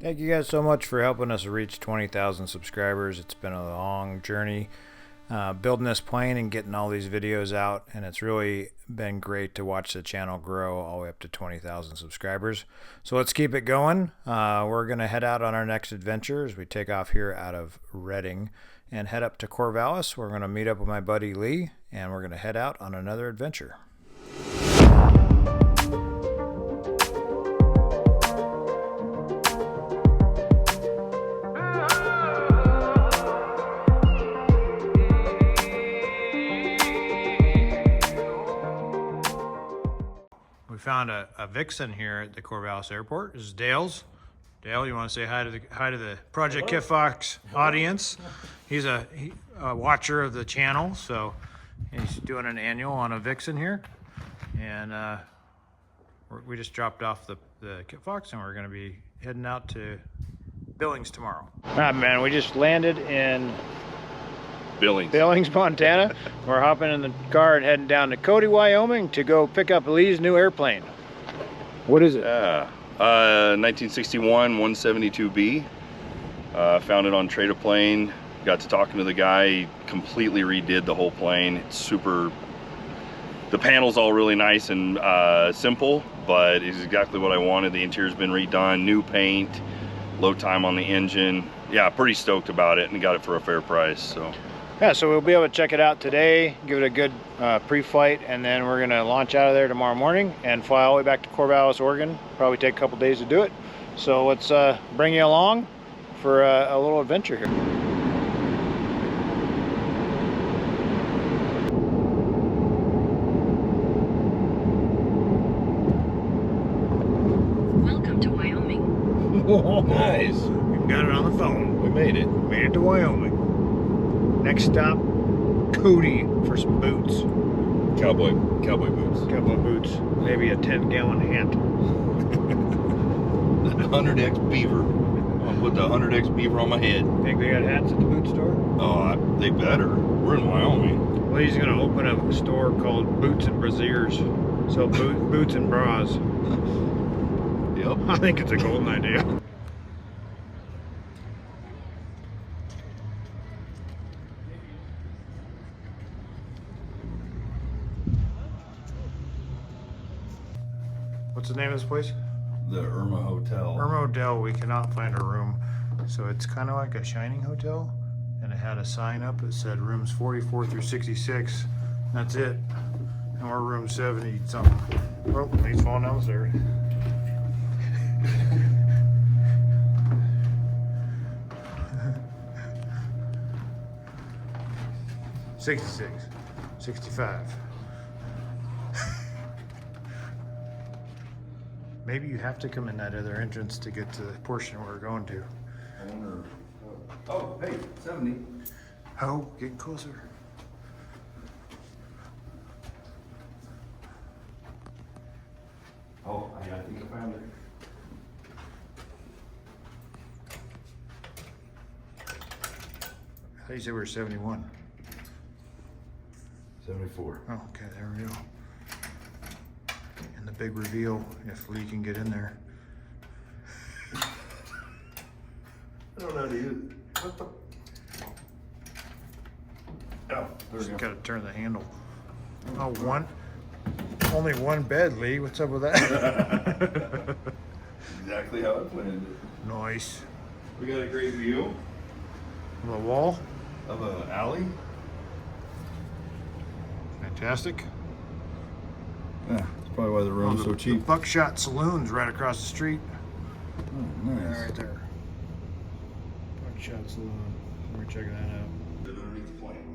Thank you guys so much for helping us reach 20,000 subscribers. It's been a long journey building this plane and getting all these videos out, and it's really been great to watch the channel grow all the way up to 20,000 subscribers. So let's keep it going. We're going to head out on our next adventure as we take off here out of Redding and head up to Corvallis. We're going to meet up with my buddy Lee, and we're going to head out on another adventure. We found a Vixen here at the Corvallis Airport. This is Dale's. Dale, you want to say hi to the Project Kitfox audience? He's a watcher of the channel, so he's doing an annual on a Vixen here, and we just dropped off the Kitfox, and we're going to be heading out to Billings tomorrow. All right, man. We just landed in Billings, Montana. We're hopping in the car and heading down to Cody, Wyoming to go pick up Lee's new airplane. What is it? 1961 172B. Found it on Trade a Plane. Got to talking to the guy. He completely redid the whole plane. It's super. The panel's all really nice and simple, but it's exactly what I wanted. The interior's been redone, new paint, low time on the engine. Yeah, pretty stoked about it, and got it for a fair price. So. Yeah, so we'll be able to check it out today, give it a good pre-flight, and then we're going to launch out of there tomorrow morning and fly all the way back to Corvallis, Oregon. Probably take a couple days to do it. So let's bring you along for a little adventure here. Welcome to Wyoming. Nice. We got it on the phone. We made it. Made it to Wyoming. Next stop, Cody for some boots. Cowboy boots. Cowboy boots. Maybe a 10-gallon hat. 100X beaver. I'm gonna put the 100X beaver on my head. Think they got hats at the boot store? Oh, they better. We're in Wyoming. Well, he's gonna open up a store called Boots and Braziers. Sell boots and bras. Yep. I think it's a golden idea. What's the name of this place? The Irma Hotel. Irma Hotel. We cannot find a room. So it's kind of like a Shining Hotel. And it had a sign up that said rooms 44 through 66. That's it. And we're room 70 something. Oh, he's falling down the stairs. 66, 65. Maybe you have to come in that other entrance to get to the portion we're going to. Oh, hey, 70. Oh, getting closer. Oh, I think I found it. I thought you said we were 71. 74. Oh, okay, there we go. And the big reveal, if Lee can get in there. I don't know how to use it. What the? Oh, there we Just go. gotta turn the handle. Oh, only one bed, Lee. What's up with that? Exactly how I planned it. Nice. We got a great view On the wall. of an alley. Fantastic. Yeah, that's probably why the room's so The cheap. Buckshot Saloon's right across the street. Oh, nice. Right there. Buckshot Saloon. We're checking that out. Underneath the plane.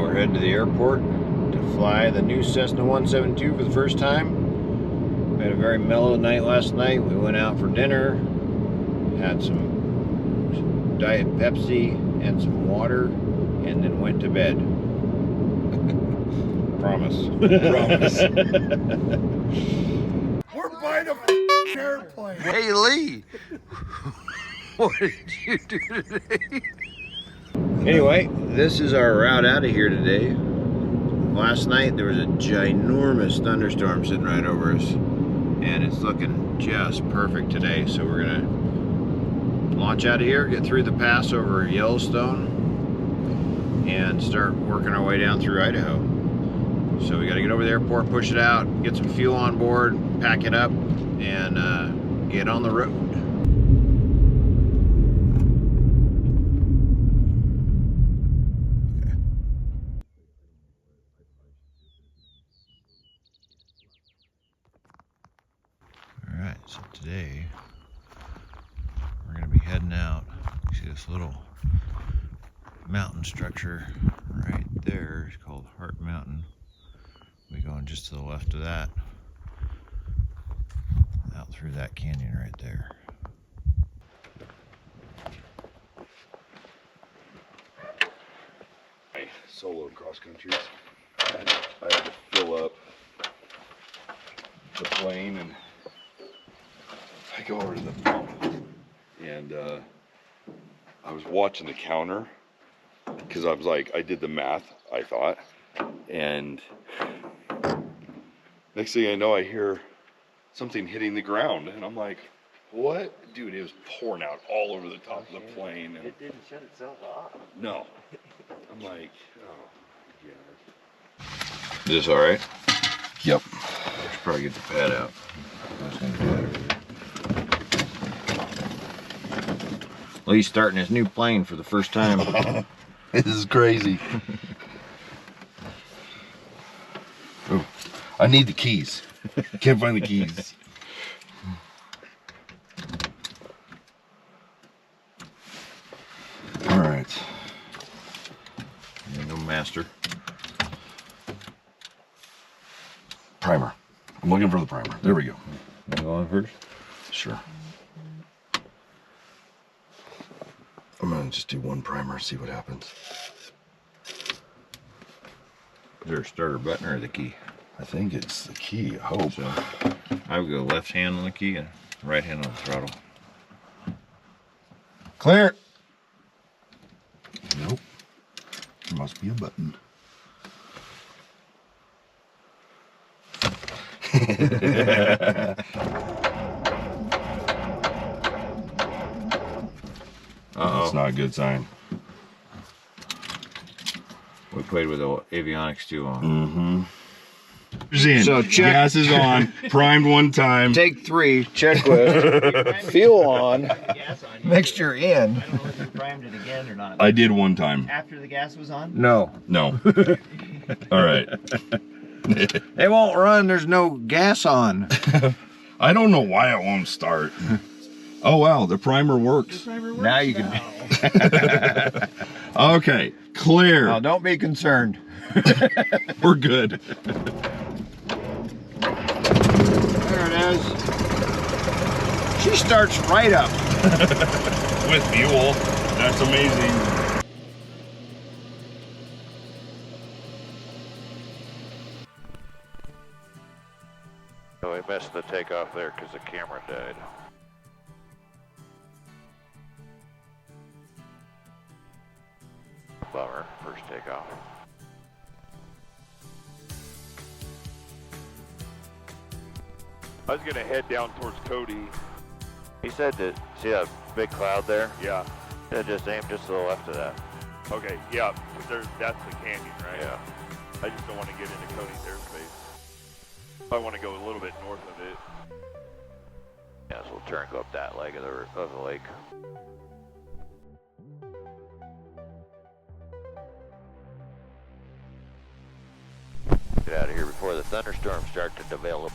We're heading to the airport to fly the new Cessna 172 for the first time. We had a very mellow night last night. We went out for dinner, had some Diet Pepsi and some water, and then went to bed. Promise. Promise. We're buying a airplane. Hey Lee, what did you do today? Anyway, this is our route out of here today. Last night there was a ginormous thunderstorm sitting right over us, and it's looking just perfect today. So we're gonna launch out of here, get through the pass over Yellowstone, and start working our way down through Idaho. So we got to get over the airport, push it out, get some fuel on board, pack it up, and get on the road. All right, so today we're going to be heading out. You see this little mountain structure right there? It's called Heart Mountain. We're going just to the left of that, out through that canyon right there. My solo cross country. I had to fill up the plane, and I go over to the pump, and I was watching the counter because I was like, I did the math, I thought, and next thing I know, I hear something hitting the ground, and I'm like, what? Dude, it was pouring out all over the top of the plane. And It didn't shut itself off. no. I'm like, oh, yeah. Is this all right? Yep. I should probably get the pad out. I was gonna do that over there. Lee's starting his new plane for the first time. This is crazy. Oh, I need the keys. Can't find the keys. All right. No master. Primer. I'm looking for the primer. There we go. Want to go on first? Sure. I'm gonna just do one primer, see what happens. Is there a starter button or the key? I think it's the key, I hope. So I would go left hand on the key and right hand on the throttle. Clear. Nope. There must be a button. That's not a good sign. We played with the avionics too on. Mm-hmm. So check. Gas is on. Primed one time. Take 3, checklist. Fuel on. Gas on. Mixture in. I don't know if you primed it again or not. I did one time. After the gas was on? No. No. All right. It won't run. There's no gas on. I don't know why it won't start. Oh wow, the primer works. Now you can. Okay, clear. Now don't be concerned. We're good. There it is. She starts right up. With fuel. That's amazing. So we missed the takeoff there because the camera died. Bummer, first takeoff. I was gonna head down towards Cody. He said to see that big cloud there? Yeah. Yeah, just aim just to the left of that. Okay, yeah, because that's the canyon, right? Yeah. I just don't want to get into Cody's airspace. I want to go a little bit north of it. Yeah, so we'll turn and go up that leg of the lake. Get out of here before the thunderstorms start to develop.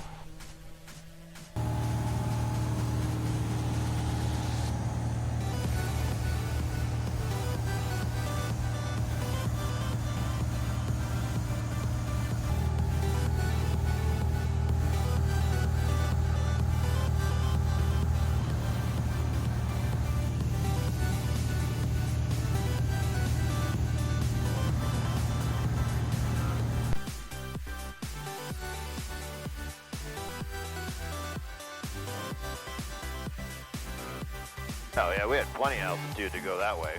Oh yeah, we had plenty of altitude to go that way.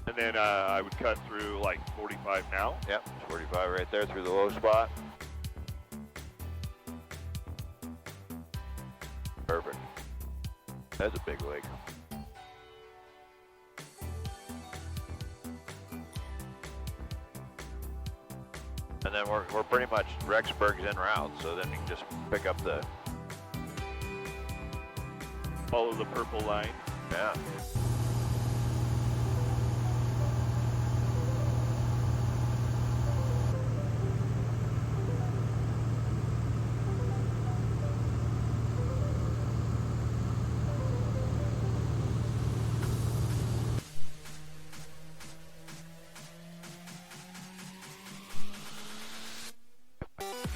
And then I would cut through like 45 now. Yep, 45 right there through the low spot. Perfect. That's a big lake. And then we're pretty much Rexburg's en route, so then you can just pick up the Follow the purple line. yeah.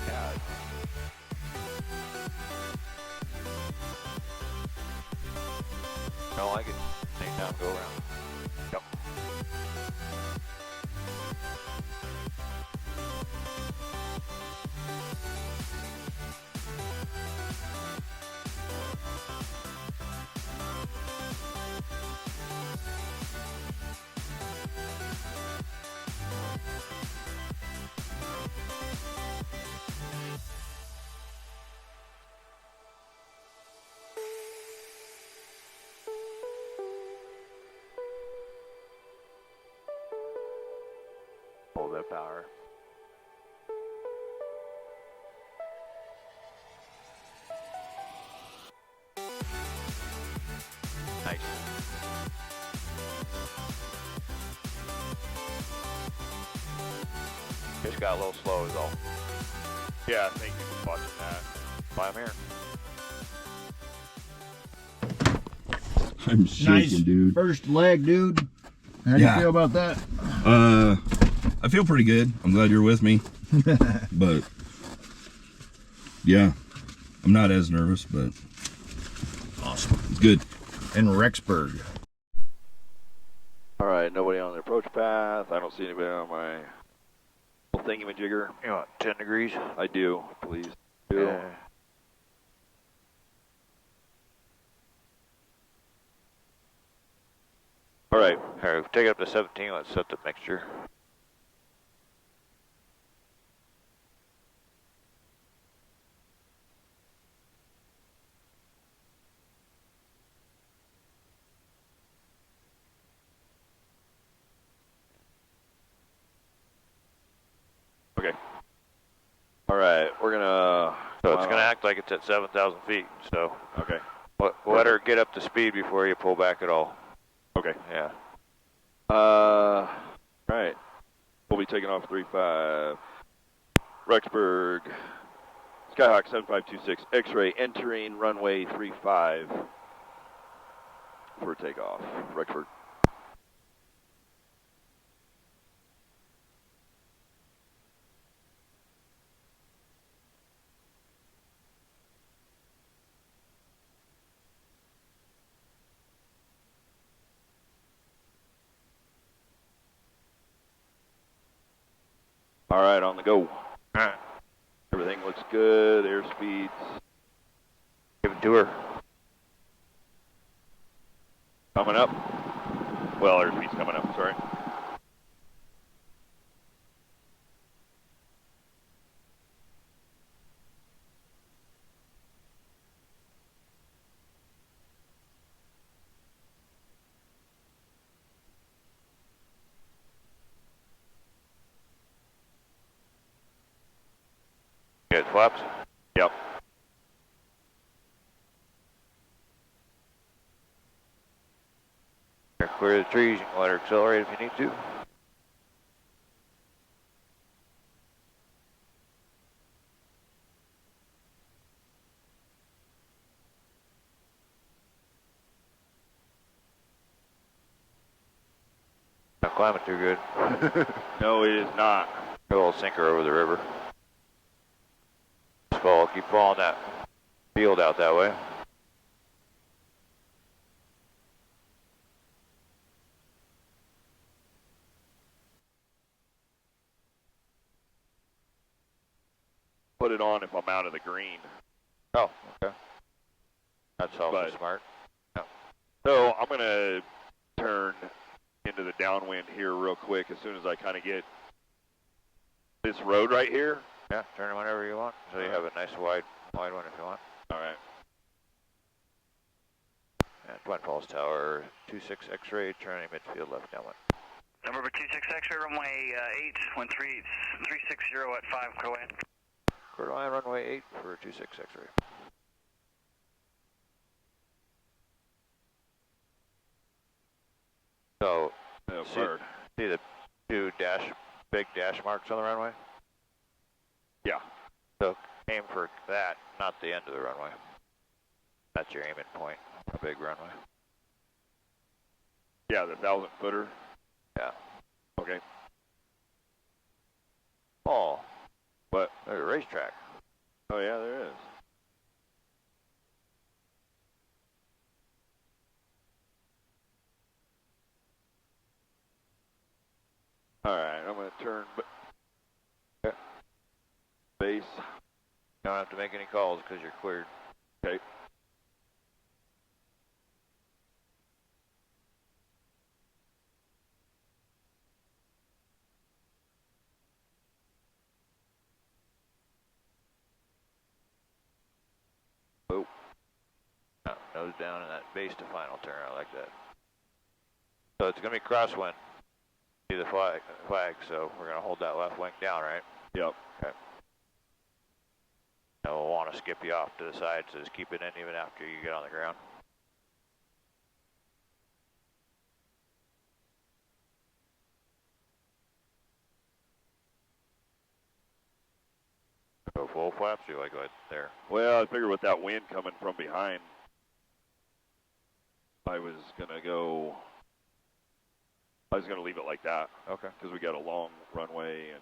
Yeah. Don't like it. Take time, go around. Yep. Hold that power. Nice. Just got a little slow is all. Yeah, thank you for watching that. Why I'm here. I'm shaking, dude. First leg, dude. How do Yeah. you feel about that? I feel pretty good. I'm glad you're with me. But yeah, I'm not as nervous, but Awesome. it's good. In Rexburg. All right, nobody on the approach path. I don't see anybody on my little thingamajigger. You want 10 degrees? I do, please. Do. Yeah. All right. All right, take it up to 17. Let's set the mixture. Okay. All right, we're gonna. So it's gonna act like it's at 7,000 feet. So Okay. let her get up to speed before you pull back at all. Okay. Yeah. Right. We'll be taking off 35. Rexburg. Skyhawk 7526. X-ray entering runway 35 for takeoff. Rexburg. All right, on the go. All right. Everything looks good. Airspeeds. Give it to her. Coming up. Well, airspeed's coming up, sorry. Good flaps. Yep. Clear the trees. You can let her accelerate if you need to. Not climbing too good. No, it is not. A little sinker over the river. Just follow, keep following that field out that way. Put it on if I'm out of the green. Oh, okay. That's always But- smart. So I'm gonna turn into the downwind here real quick as soon as I kind of get this road right here. Yeah, turn it whenever you want. So you have a nice wide one if you want. All right. And Twin Falls Tower, 26 X-ray, turning midfield left downwind. Number 26 X-ray, runway 8, 360 at 5, go ahead. Quarter line, runway 8 for 26 X-ray. So, see the two big dash marks on the runway? Yeah. So aim for that, not the end of the runway. That's your aiming point, a big runway. Yeah, the 1,000-footer. Yeah. Okay. Oh, What? there's a racetrack. Oh yeah, there is. All right, I'm gonna turn base. You don't have to make any calls because you're cleared. Okay. Nose down and that base to final turn. I like that. So it's going to be crosswind. See the flag, so we're going to hold that left wing down, right? Yep. Okay. Now we'll want to skip you off to the side, so just keep it in even after you get on the ground. Go full flaps, or you like go right there? Well, I figured with that wind coming from behind, I was gonna leave it like that. Okay. Because we got a long runway and.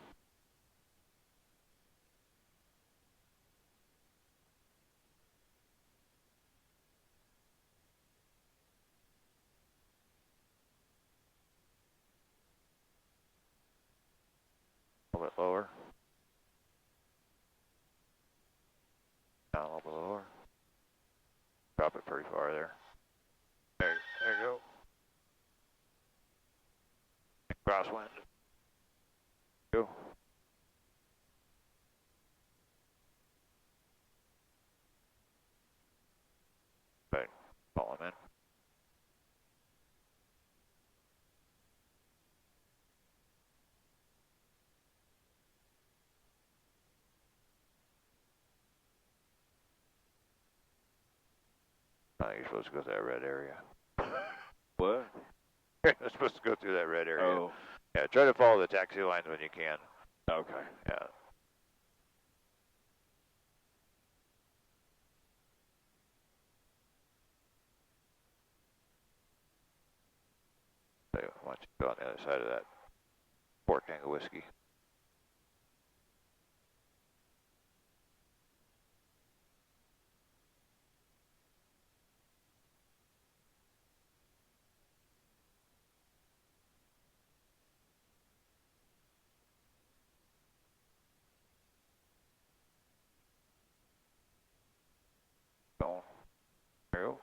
A little bit lower. Down a little bit lower. Drop it pretty far there. There you go. Crosswind. Go. Right, follow him in. I think you're supposed to go through that red area. What? You're supposed to go through that red area. Oh. Yeah, try to follow the taxi lines when you can. Okay. Yeah. So why don't you go on the other side of that 4 tank of whiskey. Going. Aero.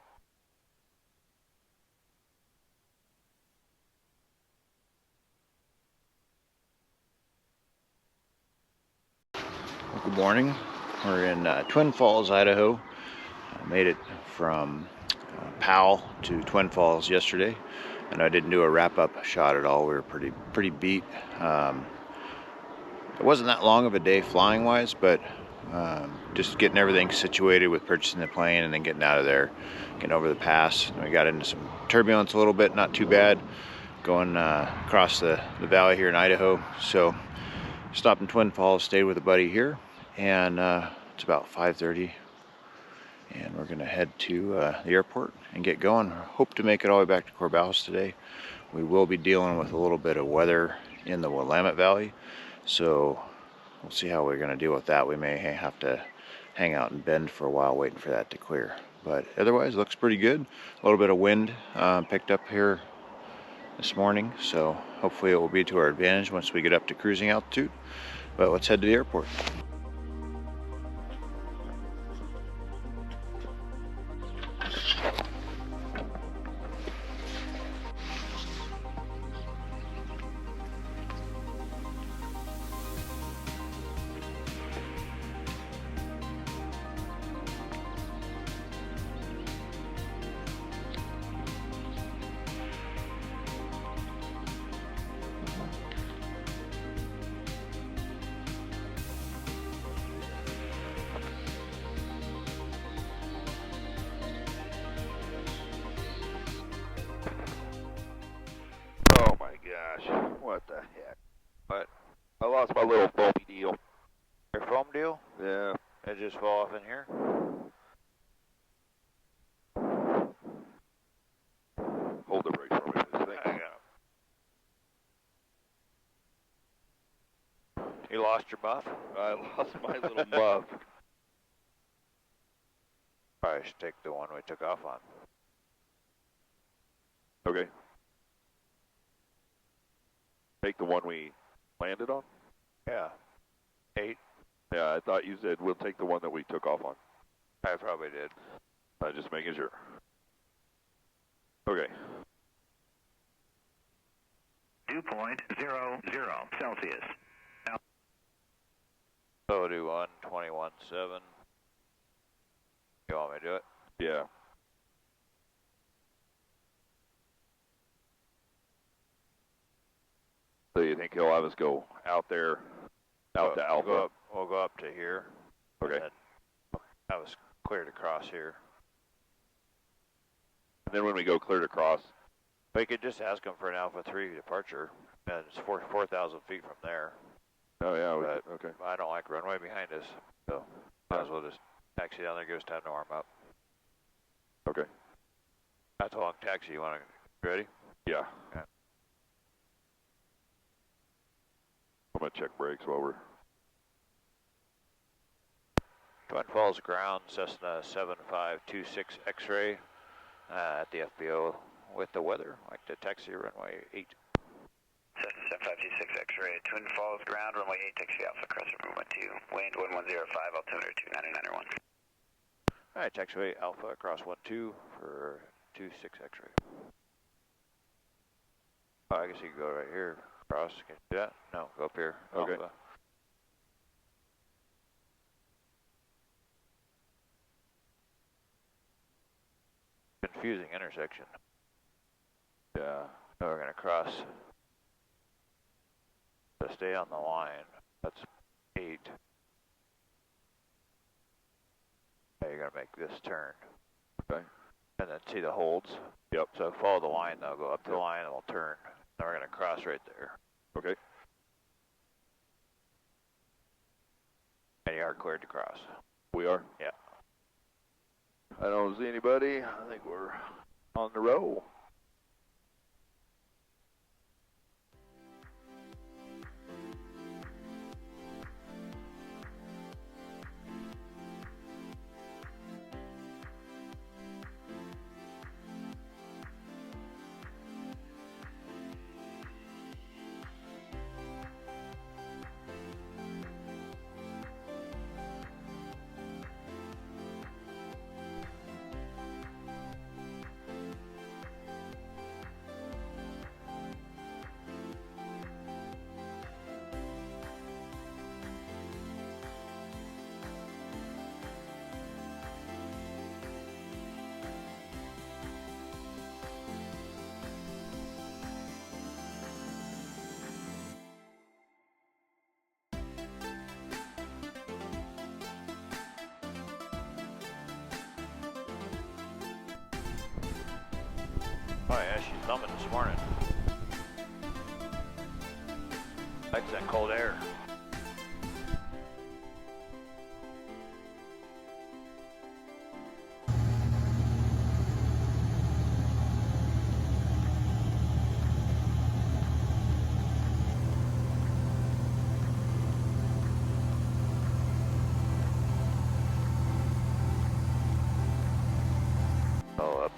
Good morning. We're in Twin Falls, Idaho. I made it from Powell to Twin Falls yesterday, and I didn't do a wrap-up shot at all. We were pretty beat. It wasn't that long of a day flying-wise, but just getting everything situated with purchasing the plane and then getting out of there, getting over the pass. And we got into some turbulence a little bit, not too bad, going across the valley here in Idaho. So stopped in Twin Falls, stayed with a buddy here, and it's about 5:30, and we're gonna head to the airport and get going. Hope to make it all the way back to Corvallis today. We will be dealing with a little bit of weather in the Willamette Valley, so we'll see how we're gonna deal with that. We may have to hang out in Bend for a while waiting for that to clear, but otherwise looks pretty good. A little bit of wind picked up here this morning, so hopefully it will be to our advantage once we get up to cruising altitude. But let's head to the airport. lost your muff? I lost my little muff. Probably should take the one we took off on. Okay. Take the one we landed on? Yeah. 8. Yeah, I thought you said we'll take the one that we took off on. I probably did. I'm just making sure. Okay. Dew point 00 Celsius. So do 121.7. You want me to do it? Yeah. So you think he'll have us go out there, out to Alpha? We'll go up to here. Okay. And then that was cleared across here. And then when we go cleared across, We could just ask them for an Alpha 3 departure, and it's 4,000 feet from there. oh yeah, But okay. I don't like runway behind us, so might as well just taxi down there, give us time to warm up. Okay. That's a long taxi. You want to ready? Yeah. Okay. I'm gonna check brakes while we're. Twin Falls ground, Cessna 7526 X-ray at the FBO with the weather. Like to taxi runway 8. Cessna 7526 X-ray, Twin Falls ground, runway 8, taxi Alpha, crossing movement 2, wind 1105, altimeter 299.1. All right, taxiway Alpha across 12 for 26 X-ray. Oh, I guess you can go right here. Cross, can you do that? No, go up here. Okay. Alpha. Confusing intersection. Yeah. So we're gonna cross. So stay on the line. That's 8. Now you're gonna make this turn. Okay. And then see the holds? Yep. So follow the line though, go up the line and we'll turn. Then we're gonna cross right there. Okay. And you are cleared to cross. We are? Yeah. I don't see anybody. I think we're on the roll. Oh yeah, she's thumbing this morning. Likes that cold air.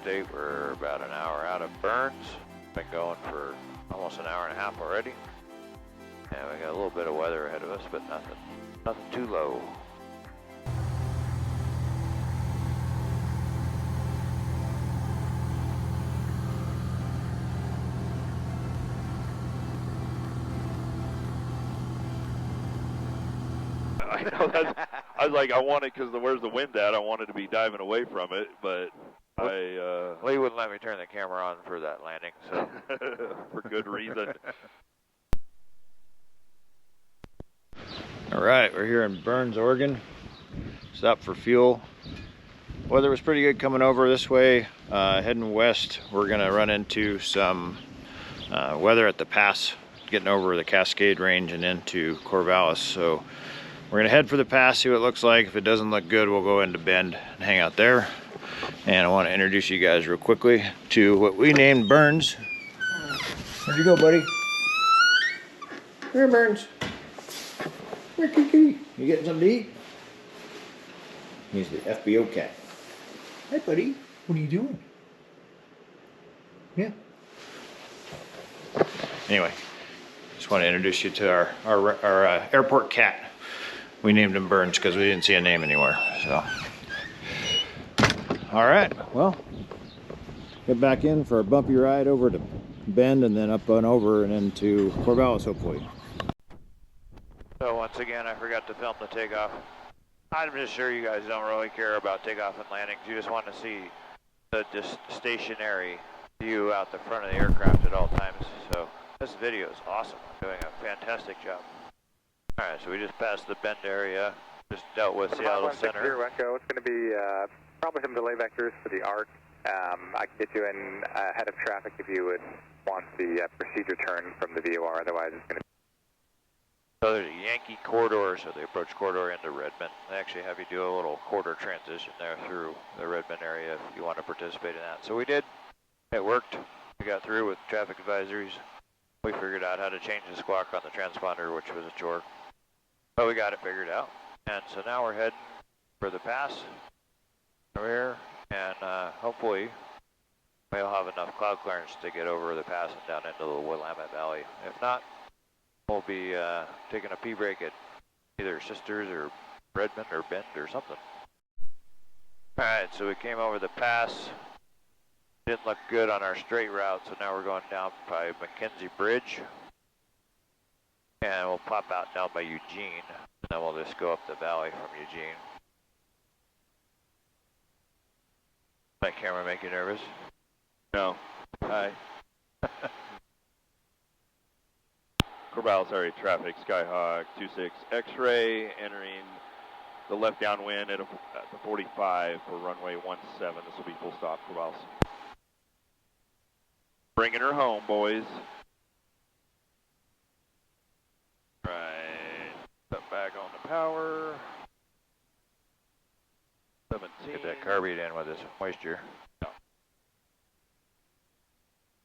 Update, we're about an hour out of Burns. Been going for almost an hour and a half already. And we got a little bit of weather ahead of us, but nothing too low. I know that's. I was like, I wanted because where's the wind at? I wanted to be diving away from it, but Lee wouldn't let me turn the camera on for that landing, so for good reason. All right, we're here in Burns, Oregon. Stopped for fuel. Weather was pretty good coming over this way. Heading west, we're gonna run into some weather at the pass, getting over the Cascade Range and into Corvallis. So we're gonna head for the pass, see what it looks like. If it doesn't look good, we'll go into Bend and hang out there. And I want to introduce you guys real quickly to what we named Burns. Where'd you go, buddy? Here, Burns. Here, Kiki. You getting something to eat? He's the FBO cat. Hi, buddy. What are you doing? Yeah. Anyway, just want to introduce you to our airport cat. We named him Burns because we didn't see a name anywhere. So, all right. Well, get back in for a bumpy ride over to Bend and then up and over and into Corvallis, hopefully. So once again, I forgot to film the takeoff. I'm just sure you guys don't really care about takeoff and landings. You just want to see the stationary view out the front of the aircraft at all times. So this video is awesome. I'm doing a fantastic job. All right, so we just passed the Bend area. Just dealt with Seattle Center. Echo. It's going to be probably some delay vectors for the ARC. I can get you in ahead of traffic if you would want the procedure turn from the VOR. Otherwise, it's going to be. So there's a Yankee corridor, so the approach corridor into Redmond. They actually have you do a little quarter transition there through the Redmond area if you want to participate in that. So we did. It worked. We got through with traffic advisories. We figured out how to change the squawk on the transponder, which was a chore. But we got it figured out. And so now we're heading for the pass over here. And hopefully we'll have enough cloud clearance to get over the pass and down into the Willamette Valley. If not, we'll be taking a pee break at either Sisters or Redmond or Bend or something. Alright, so we came over the pass. Didn't look good on our straight route, so now we're going down by McKenzie Bridge. And we'll pop out down by Eugene, and then we'll just go up the valley from Eugene. My camera make you nervous? No. Hi. Corvallis area traffic, Skyhawk 26 X-ray entering the left downwind at the 45 for runway 17. This will be full stop, Corvallis. Bringing her home, boys. Right, step back on the power. 17. Get that carbide in with this moisture.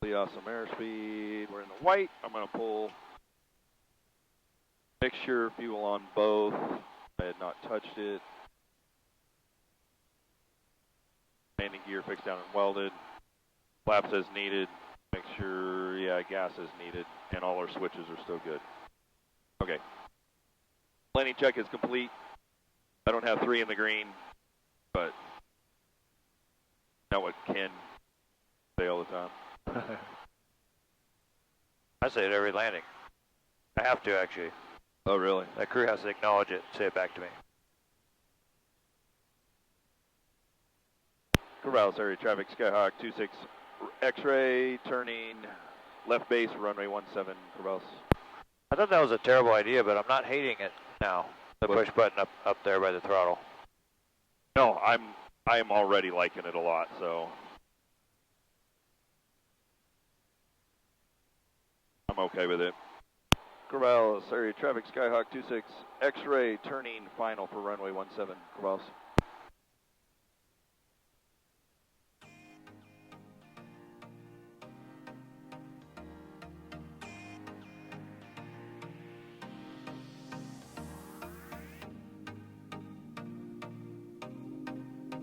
Awesome airspeed. We're in the white. I'm going to pull mixture fuel on both. I had not touched it. Landing gear fixed down and welded. Flaps as needed. Make sure, yeah, gas is needed. And all our switches are still good. Okay. Landing check is complete. I don't have 3 in the green, but not what Ken say all the time. I say it every landing. I have to, actually. Oh, really? That crew has to acknowledge it and say it back to me. Corvallis area traffic, Skyhawk 26 X-ray, turning left base, runway 17, Corvallis. I thought that was a terrible idea, but I'm not hating it now. The push button up there by the throttle. No, I am already liking it a lot, so I'm okay with it. Corvallis area traffic, Skyhawk 26 X-ray, turning final for runway 17, Corvallis.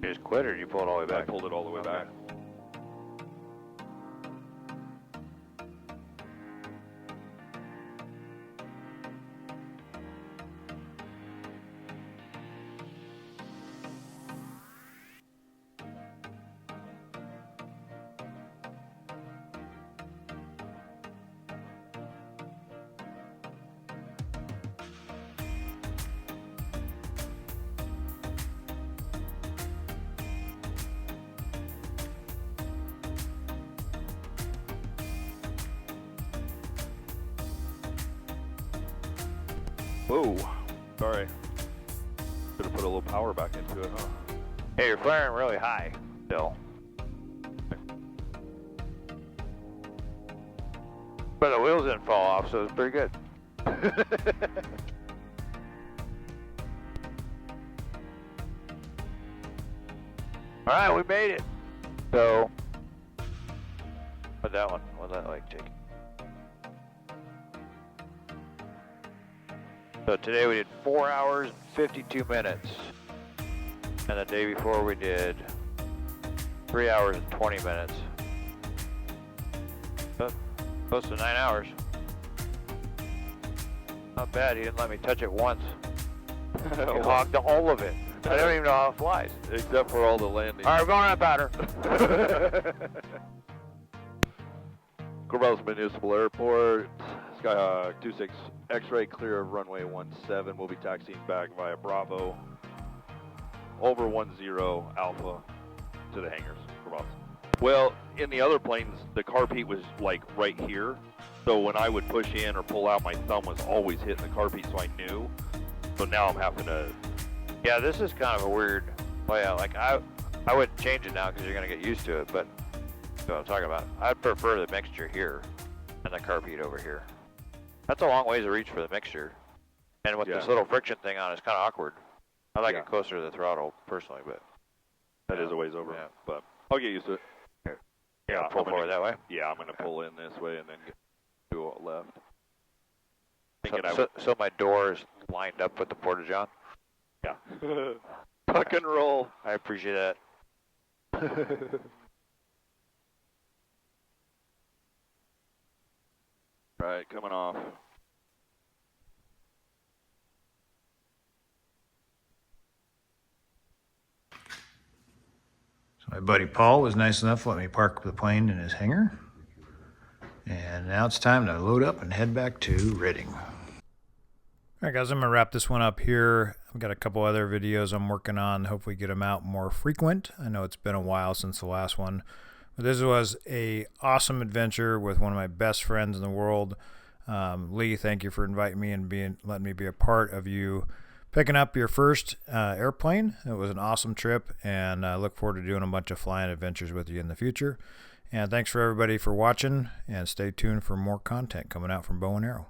You just quit or did you pull it all the way back? I pulled it all the way back. Whoa, sorry. Should have put a little power back into it, huh? Hey, you're flaring really high still. But the wheels didn't fall off, so it's pretty good. All right, we made it. So, what's that one? What's that like, Jake? So today we did 4 hours and 52 minutes. And the day before we did 3 hours and 20 minutes. But close to 9 hours. Not bad, he didn't let me touch it once. He hogged all of it. I don't even know how it flies. Except for all the landings. All right, we're going on powder. Corvallis Municipal Airport, Sky 26 X-ray clear of runway 17. We'll be taxiing back via Bravo over 10 Alpha to the hangars, Corvallis. Well, in the other planes, the carpet was like right here. So when I would push in or pull out, my thumb was always hitting the carpet, so I knew. So now I'm having to... Yeah, this is kind of a weird layout. Like, I wouldn't change it now because you're going to get used to it, but that's what I'm talking about. I'd prefer the mixture here and the carpet over here. That's a long ways to reach for the mixture. And with this little friction thing on, it's kind of awkward. I like it closer to the throttle, personally, but... That is a ways over, but I'll get used to it. Yeah, I'll pull forward that way? Yeah, I'm going to pull in this way and then go left. So my door is lined up with the porta-john? Yeah. Tuck and roll. I appreciate that. Right, coming off. So my buddy Paul was nice enough to let me park the plane in his hangar. And now it's time to load up and head back to Redding. All right, guys, I'm going to wrap this one up here. I've got a couple other videos I'm working on. Hopefully get them out more frequent. I know it's been a while since the last one. But this was a awesome adventure with one of my best friends in the world. Lee, thank you for inviting me and letting me be a part of you picking up your first airplane. It was an awesome trip, and I look forward to doing a bunch of flying adventures with you in the future. And thanks for everybody for watching, and stay tuned for more content coming out from Bowen Aero.